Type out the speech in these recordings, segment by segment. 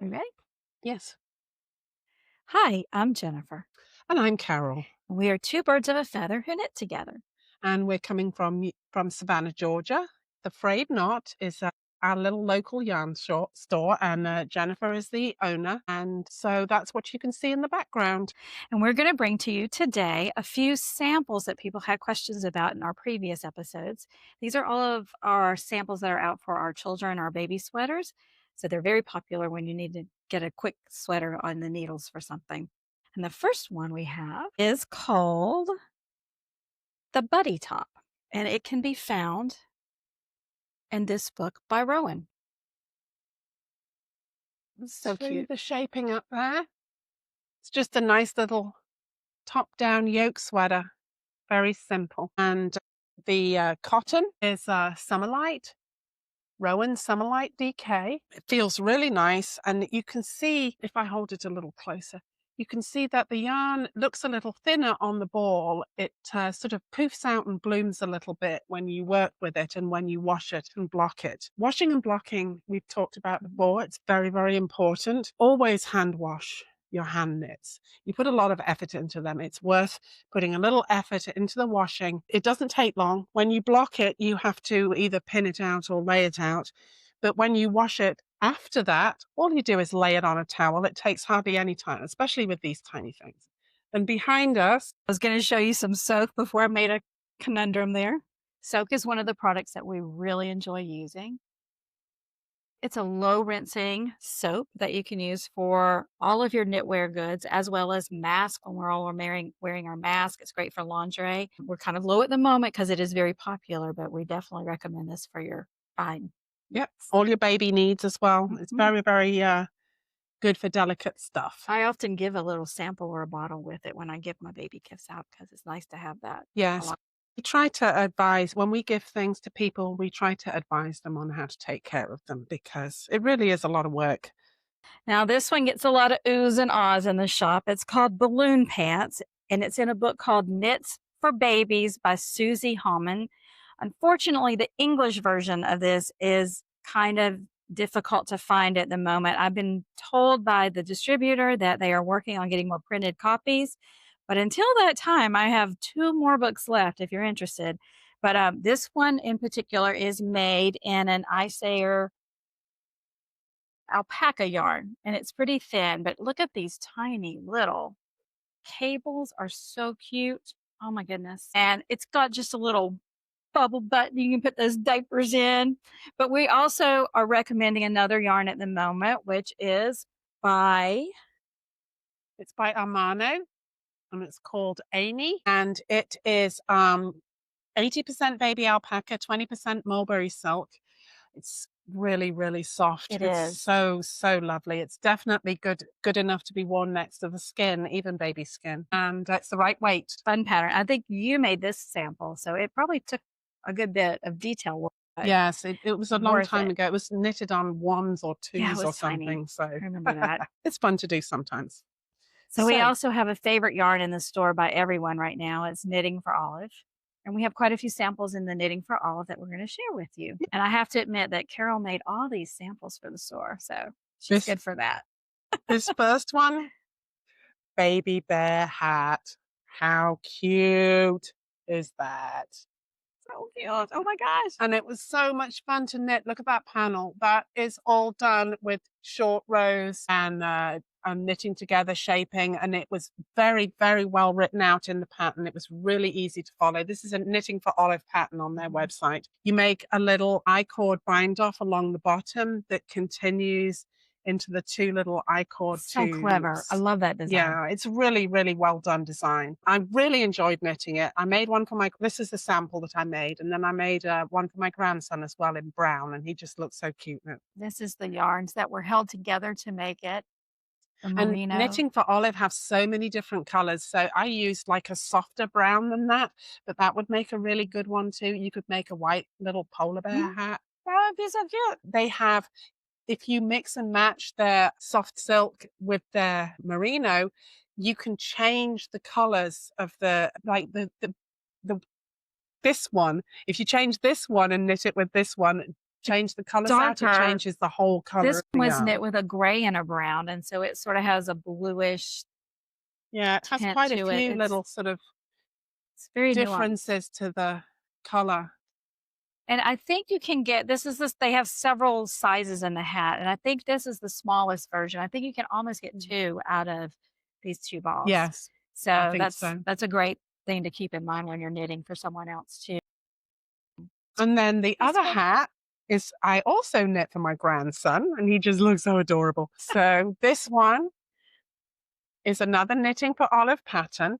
Are you ready? Yes. Hi, I'm Jennifer. And I'm Carol. We are two birds of a feather who knit together. And we're coming from Savannah, Georgia. The Frayed Knot is our little local yarn store, and Jennifer is the owner. And so that's what you can see in the background. And we're going to bring to you today a few samples that people had questions about in our previous episodes. These are all of our samples that are out for our children, our baby sweaters. So they're very popular when you need to get a quick sweater on the needles for something. And the first one we have is called the Buddy Top, and it can be found in this book by Rowan. So cute. The shaping up there. It's just a nice little top-down yoke sweater. Very simple. And the cotton is Summerlite, Rowan Summerlite DK. It feels really nice. And you can see, if I hold it a little closer, you can see that the yarn looks a little thinner on the ball. It sort of poofs out and blooms a little bit when you work with it and when you wash it and block it. Washing and blocking, we've talked about before. It's very, very important. Always hand wash your hand knits. You put a lot of effort into them. It's worth putting a little effort into the washing. It doesn't take long. When you block it, you have to either pin it out or lay it out. But when you wash it after that, all you do is lay it on a towel. It takes hardly any time, especially with these tiny things. And behind us, I was going to show you some soak before I made a conundrum there. Soak is one of the products that we really enjoy using. It's a low rinsing soap that you can use for all of your knitwear goods, as well as masks when we're all wearing our mask. It's great for lingerie. We're kind of low at the moment because it is very popular, but we definitely recommend this for your fine. Yep, all your baby needs as well. It's very, very good for delicate stuff. I often give a little sample or a bottle with it when I give my baby gifts out because it's nice to have that. Yes. We try to advise, when we give things to people, we try to advise them on how to take care of them because it really is a lot of work. Now, this one gets a lot of oohs and ahs in the shop. It's called Balloon Pants, and it's in a book called Knits for Babies by Susie, Haumann. Unfortunately, the English version of this is kind of difficult to find at the moment. I've been told by the distributor that they are working on getting more printed copies. But until that time, I have 2 more books left if you're interested. But this one in particular is made in an Isager alpaca yarn, and it's pretty thin. But look at these tiny little cables, are so cute. Oh my goodness. And it's got just a little bubble button you can put those diapers in. But we also are recommending another yarn at the moment, which is by Aaca. And it's called Amy, and it is 80% baby alpaca, 20% mulberry silk. It's really, really soft. It's so lovely. It's definitely good enough to be worn next to the skin, even baby skin, and it's the right weight. Fun pattern. I think you made this sample, so it probably took a good bit of detail work. Yes, it was a long time ago. It was knitted on 1s or 2s or something. Tiny. So I remember that. It's fun to do sometimes. So we also have a favorite yarn in the store by everyone right now. It's Knitting for Olive. And we have quite a few samples in the Knitting for Olive that we're going to share with you. And I have to admit that Carol made all these samples for the store. So she's good for that. This first one, baby bear hat. How cute is that? So cute. Oh my gosh. And it was so much fun to knit. Look at that panel. That is all done with short rows and knitting together, shaping, and it was very, very well written out in the pattern. It was really easy to follow. This is a Knitting for Olive pattern on their website. You make a little I-cord bind off along the bottom that continues into the 2 little I-cord tubes. So clever. I love that design. Yeah, it's really, really well done design. I really enjoyed knitting it. I made one for this is the sample that I made, and then I made one for my grandson as well in brown, and he just looks so cute in it. This is the yarns that were held together to make it. And Knitting for Olive have so many different colors. So I used like a softer brown than that, but that would make a really good one too. You could make a white little polar bear hat. That would be so cute. They have, if you mix and match their soft silk with their merino, you can change the colors of this one. If you change this one and knit it with this one, change the colors out, it darker. changes the whole color This of the one was yarn. knit with a gray and a brown, and so it sort of has a bluish Yeah, it has tint quite a to it. few little sort of It's very nuanced. differences to the color. And I think you can get they have several sizes in the hat, and I think this is the smallest version. I think you can almost get 2 out of these 2 balls. Yes, I So think so. that's a great thing to keep in mind when you're knitting for someone else too. And then the other hat is I also knit for my grandson, and he just looks so adorable. So this one is another Knitting for Olive pattern,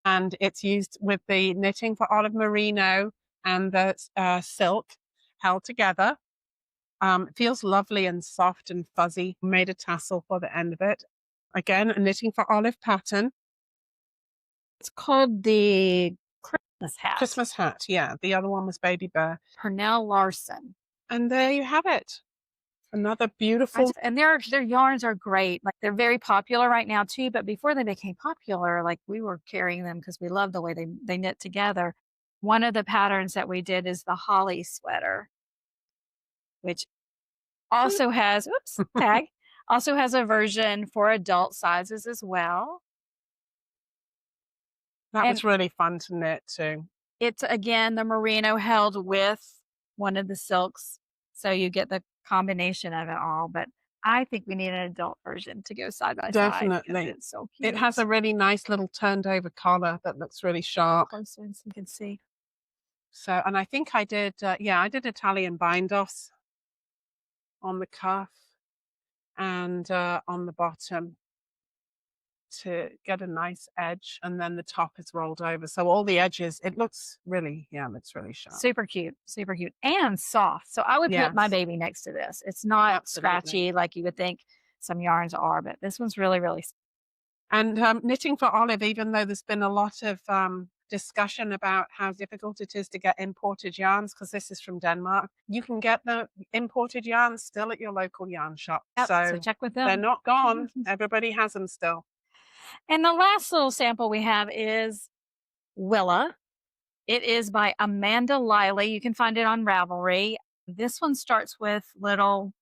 and it's used with the Knitting for Olive merino and the silk held together. It feels lovely and soft and fuzzy. Made a tassel for the end of it. Again, a Knitting for Olive pattern. It's called the Christmas hat. Christmas hat, yeah. The other one was Baby Bear. Pernelle Larsen. And there you have it. Another beautiful. And their yarns are great. Like they're very popular right now too. But before they became popular, like we were carrying them because we love the way they knit together. One of the patterns that we did is the holly sweater, which also has tag also has a version for adult sizes as well. That was really fun to knit too. It's again the merino held with one of the silks, so you get the combination of it all. But I think we need an adult version to go side by side. Definitely. It's so cute. It has a really nice little turned over collar that looks really sharp. Close in so you can see. So, and I think I did, I did Italian bind offs on the cuff and on the bottom to get a nice edge, and then the top is rolled over. So all the edges, it looks really sharp. Super cute and soft. So I would put my baby next to this. It's not scratchy like you would think some yarns are, but this one's really, really. And Knitting for Olive, even though there's been a lot of discussion about how difficult it is to get imported yarns, because this is from Denmark, you can get the imported yarns still at your local yarn shop. Yep, so check with them. They're not gone. Everybody has them still. And the last little sample we have is Willa. It is by Amanda Liley. You can find it on Ravelry. This one starts with little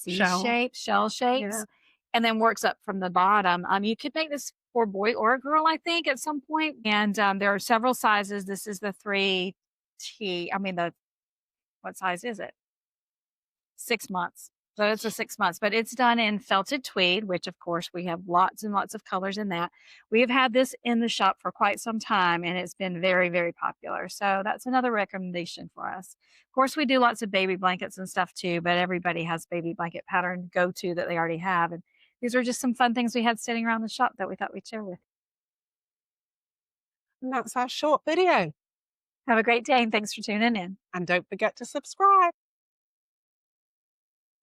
shell shapes, and then works up from the bottom. You could make this for a boy or a girl, I think, at some point. And there are several sizes. This is the 3T. What size is it? 6 months. So it's a 6 months, but it's done in felted tweed, which of course we have lots and lots of colors in that. We have had this in the shop for quite some time, and it's been very, very popular. So that's another recommendation for us. Of course, we do lots of baby blankets and stuff too, but everybody has baby blanket pattern go-to that they already have. And these are just some fun things we had sitting around the shop that we thought we'd share with you. And that's our short video. Have a great day, and thanks for tuning in. And don't forget to subscribe.